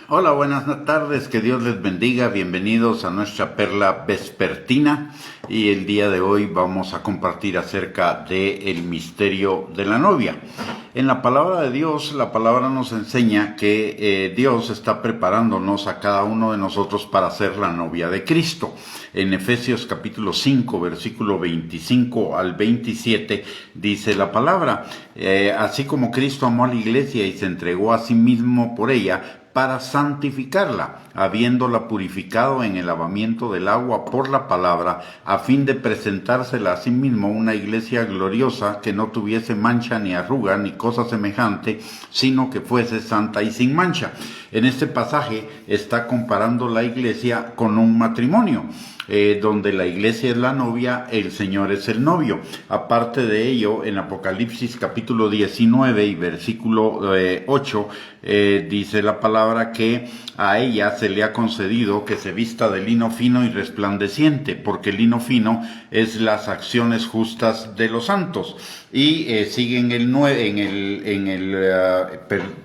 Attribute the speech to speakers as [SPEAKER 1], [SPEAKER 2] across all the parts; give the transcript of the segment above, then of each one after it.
[SPEAKER 1] Hola, buenas tardes, que Dios les bendiga, bienvenidos a nuestra perla vespertina y el día de hoy vamos a compartir acerca del misterio de la novia. En la palabra de Dios, la palabra nos enseña que Dios está preparándonos a cada uno de nosotros para ser la novia de Cristo. En Efesios capítulo 5, versículo 25 al 27, dice la palabra, así como Cristo amó a la iglesia y se entregó a sí mismo por ella, para santificarla, habiéndola purificado en el lavamiento del agua por la palabra, a fin de presentársela a sí mismo una iglesia gloriosa, que no tuviese mancha ni arruga ni cosa semejante, sino que fuese santa y sin mancha. En este pasaje está comparando la iglesia con un matrimonio. Donde la iglesia es la novia, el Señor es el novio. Aparte de ello, en Apocalipsis capítulo 19 y versículo 8, dice la palabra que a ella se le ha concedido que se vista de lino fino y resplandeciente, porque el lino fino es las acciones justas de los santos. Y sigue en el 9,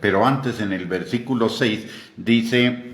[SPEAKER 1] pero antes en el versículo 6 dice: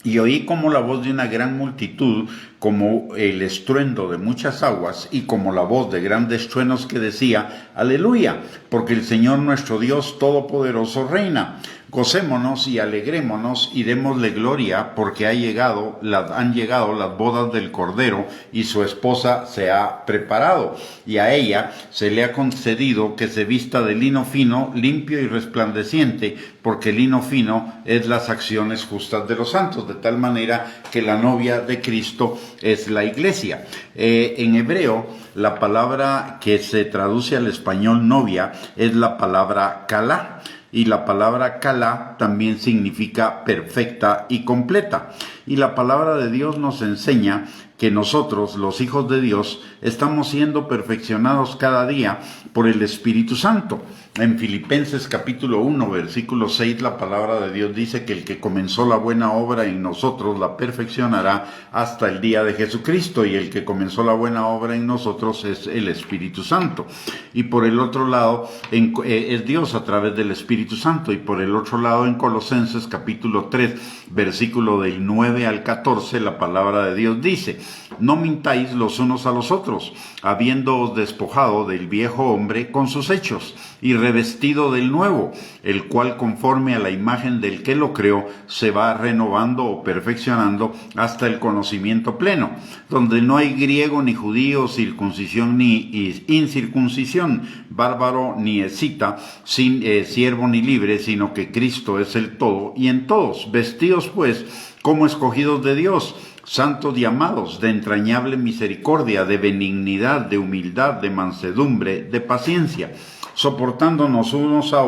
[SPEAKER 1] y oí como la voz de una gran multitud, como el estruendo de muchas aguas, y como la voz de grandes truenos que decía: Aleluya, porque el Señor nuestro Dios Todopoderoso reina. Gocémonos y alegrémonos y démosle gloria, porque han llegado las bodas del Cordero, y su esposa se ha preparado. Y a ella se le ha concedido que se vista de lino fino, limpio y resplandeciente, porque el lino fino es las acciones justas de los santos, de tal manera que la novia de Cristo es la iglesia. En hebreo, la palabra que se traduce al español novia es la palabra kalá. Y la palabra kalá también significa perfecta y completa. Y la palabra de Dios nos enseña que nosotros, los hijos de Dios, estamos siendo perfeccionados cada día por el Espíritu Santo. En Filipenses capítulo 1, versículo 6, la palabra de Dios dice que el que comenzó la buena obra en nosotros la perfeccionará hasta el día de Jesucristo, y el que comenzó la buena obra en nosotros es el Espíritu Santo. Y por el otro lado, es Dios a través del Espíritu Santo. Y por el otro lado, en Colosenses capítulo 3, versículo del 9 al 14, la palabra de Dios dice: no mintáis los unos a los otros, habiéndoos despojado del viejo hombre con sus hechos, y revestido del nuevo, el cual conforme a la imagen del que lo creó, se va renovando o perfeccionando hasta el conocimiento pleno, donde no hay griego ni judío, circuncisión ni incircuncisión, bárbaro ni escita, siervo ni libre, sino que Cristo es el todo y en todos. Vestidos pues como escogidos de Dios, santos y amados, de entrañable misericordia, de benignidad, de humildad, de mansedumbre, de paciencia, soportándoos unos a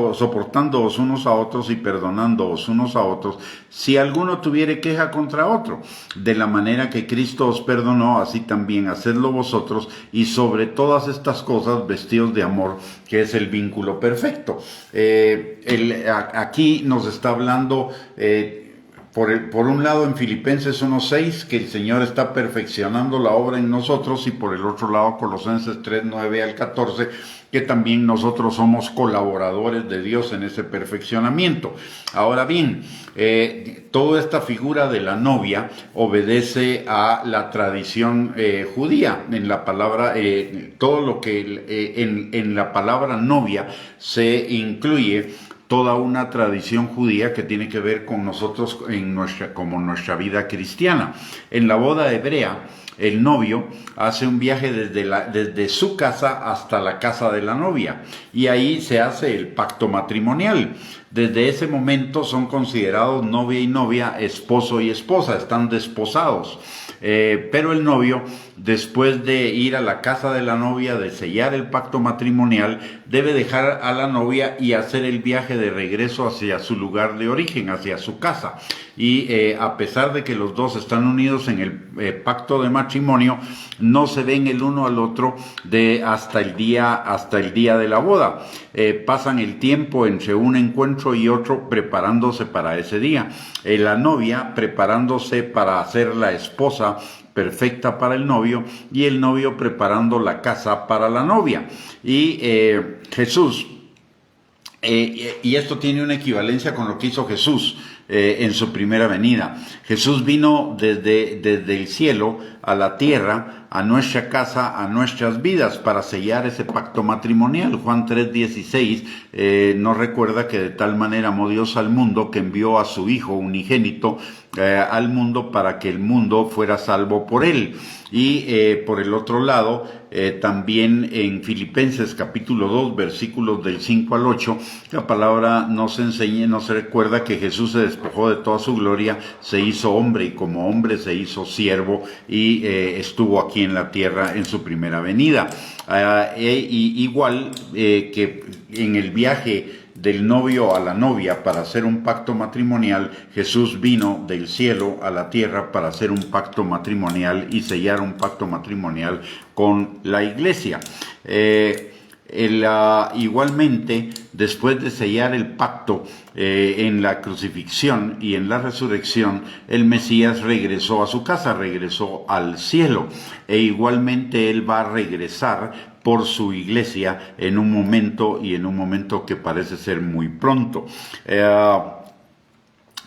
[SPEAKER 1] otros y perdonándoos unos a otros, si alguno tuviere queja contra otro. De la manera que Cristo os perdonó, así también hacedlo vosotros, y sobre todas estas cosas vestidos de amor, que es el vínculo perfecto. Aquí nos está hablando por un lado en Filipenses 1:6, que el Señor está perfeccionando la obra en nosotros, y por el otro lado Colosenses 3:9 al 14, que también nosotros somos colaboradores de Dios en ese perfeccionamiento. Ahora bien, toda esta figura de la novia obedece a la tradición judía. En la palabra, todo lo que en la palabra novia se incluye toda una tradición judía que tiene que ver con nosotros como nuestra vida cristiana. En la boda hebrea, el novio hace un viaje desde su casa hasta la casa de la novia, y ahí se hace el pacto matrimonial. Desde ese momento son considerados novia y novia, esposo y esposa, están desposados. Pero el novio, después de ir a la casa de la novia, de sellar el pacto matrimonial, debe dejar a la novia y hacer el viaje de regreso hacia su lugar de origen, hacia su casa. Y a pesar de que los dos están unidos en el pacto de matrimonio, no se ven el uno al otro hasta el día de la boda. Pasan el tiempo entre un encuentro y otro preparándose para ese día. La novia preparándose para ser la esposa perfecta para el novio, y el novio preparando la casa para la novia. Y Jesús Y esto tiene una equivalencia con lo que hizo Jesús en su primera venida. Jesús vino desde el cielo a la tierra, a nuestra casa, a nuestras vidas, para sellar ese pacto matrimonial. Juan 3:16 nos recuerda que de tal manera amó Dios al mundo que envió a su Hijo unigénito al mundo para que el mundo fuera salvo por él. Y por el otro lado, también en Filipenses capítulo 2, versículos del 5 al 8, la palabra nos recuerda que Jesús se despojó de toda su gloria, se hizo hombre y como hombre se hizo siervo y estuvo aquí en la tierra en su primera venida. Igual que en el viaje del novio a la novia para hacer un pacto matrimonial, Jesús vino del cielo a la tierra para hacer un pacto matrimonial y sellar un pacto matrimonial con la iglesia. Igualmente, después de sellar el pacto en la crucifixión y en la resurrección, el Mesías regresó a su casa, regresó al cielo, e igualmente él va a regresar por su iglesia en un momento que parece ser muy pronto.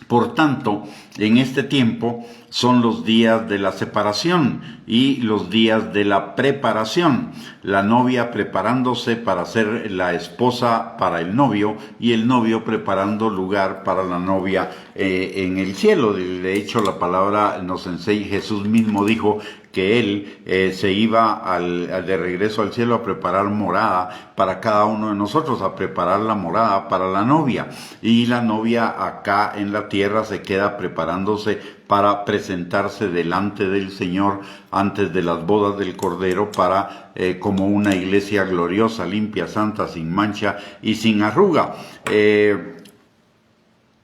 [SPEAKER 1] Por tanto, en este tiempo son los días de la separación y los días de la preparación. La novia preparándose para ser la esposa para el novio y el novio preparando lugar para la novia en el cielo. De hecho, la palabra nos enseña, Jesús mismo dijo que él se iba de regreso al cielo a preparar morada para cada uno de nosotros, a preparar la morada para la novia. Y la novia acá en la tierra se queda preparándose para presentarse delante del Señor antes de las bodas del Cordero para como una iglesia gloriosa, limpia, santa, sin mancha y sin arruga.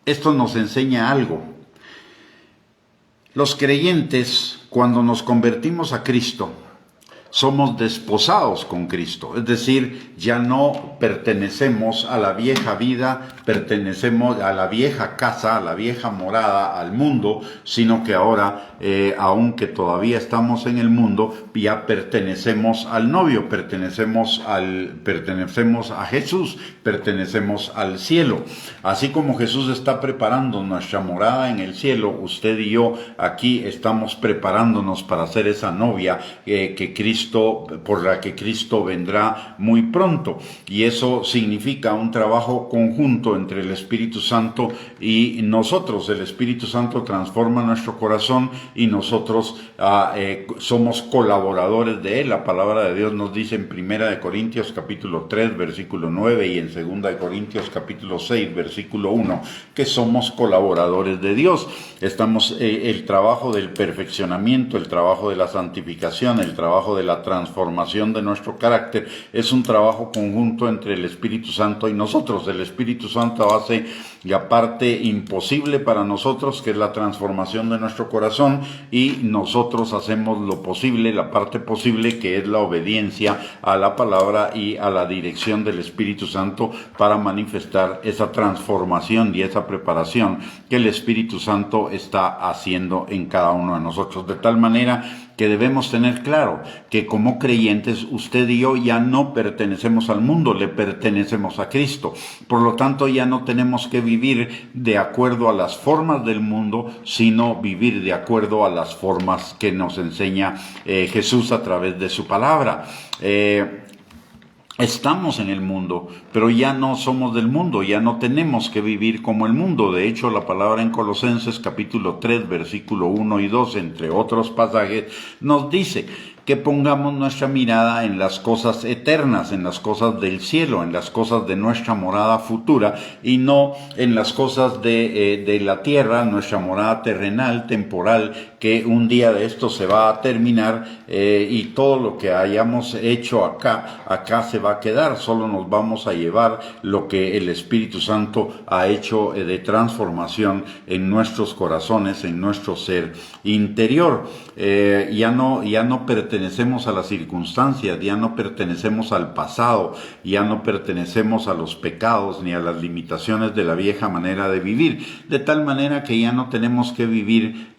[SPEAKER 1] Esto nos enseña algo. Los creyentes, cuando nos convertimos a Cristo, somos desposados con Cristo, es decir, ya no pertenecemos a la vieja vida, pertenecemos a la vieja casa, a la vieja morada, al mundo, sino que ahora, aunque todavía estamos en el mundo, ya pertenecemos al novio, pertenecemos a Jesús, pertenecemos al cielo. Así como Jesús está preparando nuestra morada en el cielo, usted y yo aquí estamos preparándonos para ser esa novia por la que Cristo vendrá muy pronto, y eso significa un trabajo conjunto entre el Espíritu Santo y nosotros. El Espíritu Santo transforma nuestro corazón y nosotros somos colaboradores de él. La palabra de Dios nos dice en 1 Corintios capítulo 3 versículo 9 y en 2 Corintios capítulo 6 versículo 1 que somos colaboradores de Dios. El trabajo del perfeccionamiento, el trabajo de la santificación, el trabajo de la transformación de nuestro carácter es un trabajo conjunto entre el Espíritu Santo y nosotros. El Espíritu Santo hace la parte imposible para nosotros, que es la transformación de nuestro corazón, y nosotros hacemos lo posible, la parte posible, que es la obediencia a la palabra y a la dirección del Espíritu Santo para manifestar esa transformación y esa preparación que el Espíritu Santo está haciendo en cada uno de nosotros. De tal manera que debemos tener claro que como creyentes usted y yo ya no pertenecemos al mundo, le pertenecemos a Cristo. Por lo tanto, ya no tenemos que vivir de acuerdo a las formas del mundo, sino vivir de acuerdo a las formas que nos enseña Jesús a través de su palabra. Estamos en el mundo, pero ya no somos del mundo, ya no tenemos que vivir como el mundo. De hecho, la palabra en Colosenses capítulo 3, versículo 1 y 2, entre otros pasajes, nos dice que pongamos nuestra mirada en las cosas eternas, en las cosas del cielo, en las cosas de nuestra morada futura y no en las cosas de la tierra, nuestra morada terrenal, temporal, que un día de esto se va a terminar y todo lo que hayamos hecho acá se va a quedar. Solo nos vamos a llevar lo que el Espíritu Santo ha hecho de transformación en nuestros corazones, en nuestro ser interior. Ya no pertenecemos a las circunstancias, ya no pertenecemos al pasado, ya no pertenecemos a los pecados ni a las limitaciones de la vieja manera de vivir, de tal manera que ya no tenemos que vivir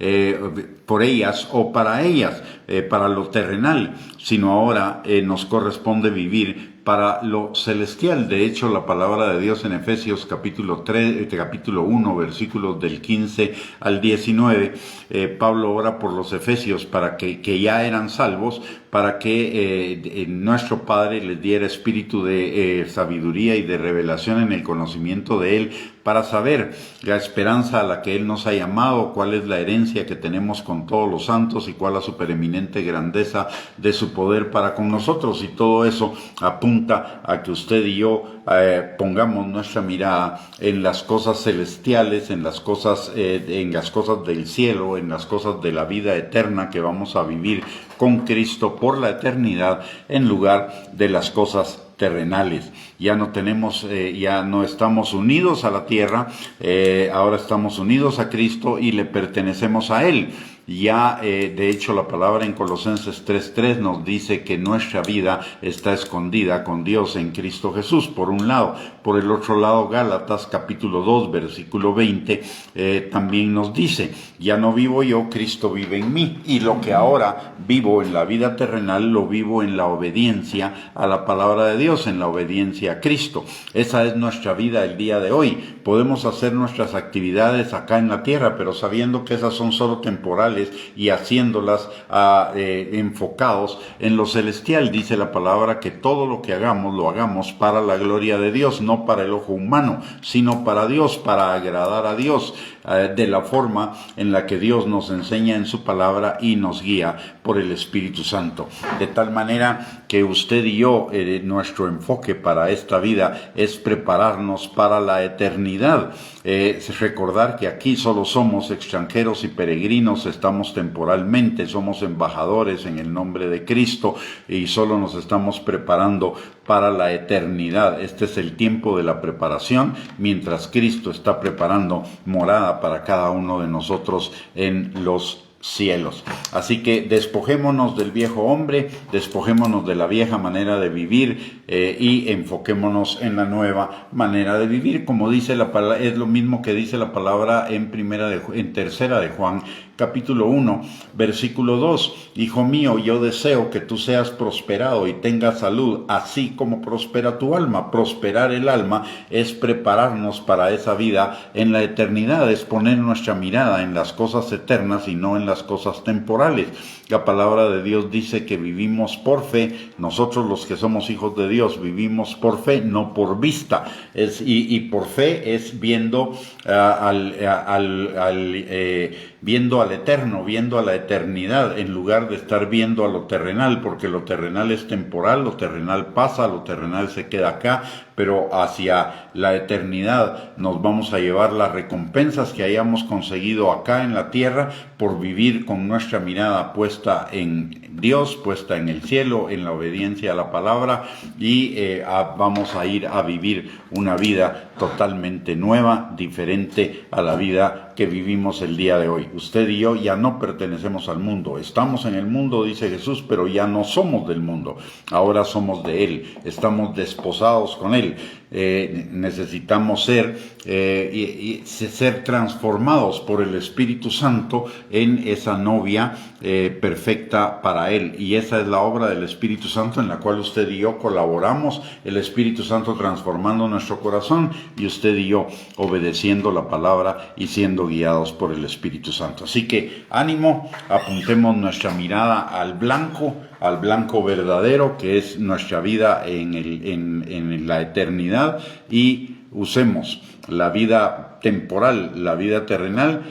[SPEAKER 1] por ellas o para ellas, para lo terrenal, sino ahora nos corresponde vivir para lo celestial. De hecho, la palabra de Dios en Efesios capítulo 1, versículos del 15 al 19, Pablo ora por los efesios para que ya eran salvos, para que nuestro Padre les diera espíritu de sabiduría y de revelación en el conocimiento de Él, para saber la esperanza a la que Él nos ha llamado, cuál es la herencia que tenemos con todos los santos y cuál la supereminente grandeza de su poder para con nosotros. Y todo eso apunta a que usted y yo pongamos nuestra mirada en las cosas celestiales, en las cosas del cielo, en las cosas de la vida eterna que vamos a vivir con Cristo por la eternidad, en lugar de las cosas terrenales. Ya no estamos unidos a la tierra, ahora estamos unidos a Cristo y le pertenecemos a Él. Ya, de hecho, la palabra en Colosenses 3:3 nos dice que nuestra vida está escondida con Dios en Cristo Jesús, por un lado. Por el otro lado, Gálatas capítulo 2, versículo 20, también nos dice, ya no vivo yo, Cristo vive en mí. Y lo que ahora vivo en la vida terrenal, lo vivo en la obediencia a la palabra de Dios, en la obediencia a Cristo. Esa es nuestra vida el día de hoy. Podemos hacer nuestras actividades acá en la tierra, pero sabiendo que esas son solo temporales, y haciéndolas enfocados en lo celestial. Dice la palabra que todo lo que hagamos, lo hagamos para la gloria de Dios, no para el ojo humano, sino para Dios, para agradar a Dios, de la forma en la que Dios nos enseña en su palabra y nos guía por el Espíritu Santo. De tal manera que usted y yo, nuestro enfoque para esta vida es prepararnos para la eternidad. Recordar que aquí solo somos extranjeros y peregrinos, estamos temporalmente, somos embajadores en el nombre de Cristo y solo nos estamos preparando para la eternidad. Este es el tiempo de la preparación, mientras Cristo está preparando morada para cada uno de nosotros en los cielos. Así que despojémonos del viejo hombre, despojémonos de la vieja manera de vivir y enfoquémonos en la nueva manera de vivir, como dice la palabra. Es lo mismo que dice la palabra en tercera de Juan capítulo 1, versículo 2. Hijo mío, yo deseo que tú seas prosperado y tengas salud, así como prospera tu alma. Prosperar el alma es prepararnos para esa vida en la eternidad, es poner nuestra mirada en las cosas eternas y no en las cosas temporales. La palabra de Dios dice que vivimos por fe. Nosotros los que somos hijos de Dios vivimos por fe, no por vista. Y por fe es viendo viendo al eterno, viendo a la eternidad, en lugar de estar viendo a lo terrenal, porque lo terrenal es temporal, lo terrenal pasa, lo terrenal se queda acá, pero hacia la eternidad nos vamos a llevar las recompensas que hayamos conseguido acá en la tierra por vivir con nuestra mirada puesta en Dios, puesta en el cielo, en la obediencia a la palabra, y vamos a ir a vivir una vida totalmente nueva, diferente a la vida que vivimos el día de hoy. Usted y yo ya no pertenecemos al mundo, estamos en el mundo, dice Jesús, pero ya no somos del mundo, ahora somos de Él, estamos desposados con Él. Necesitamos ser transformados por el Espíritu Santo en esa novia perfecta para Él, y esa es la obra del Espíritu Santo en la cual usted y yo colaboramos, el Espíritu Santo transformando nuestro corazón y usted y yo obedeciendo la palabra y siendo guiados por el Espíritu Santo. Así que ánimo, apuntemos nuestra mirada al blanco verdadero, que es nuestra vida en la eternidad, y usemos la vida temporal, la vida terrenal,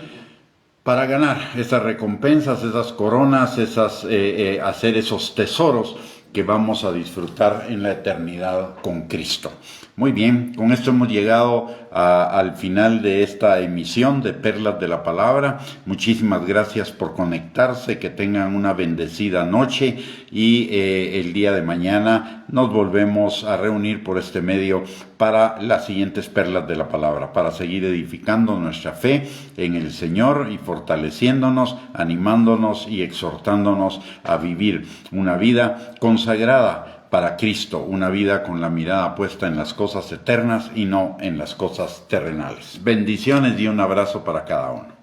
[SPEAKER 1] para ganar esas recompensas, esas coronas, hacer esos tesoros que vamos a disfrutar en la eternidad con Cristo. Muy bien, con esto hemos llegado al final de esta emisión de Perlas de la Palabra. Muchísimas gracias por conectarse, que tengan una bendecida noche, y el día de mañana nos volvemos a reunir por este medio para las siguientes Perlas de la Palabra, para seguir edificando nuestra fe en el Señor y fortaleciéndonos, animándonos y exhortándonos a vivir una vida consagrada para Cristo, una vida con la mirada puesta en las cosas eternas y no en las cosas terrenales. Bendiciones y un abrazo para cada uno.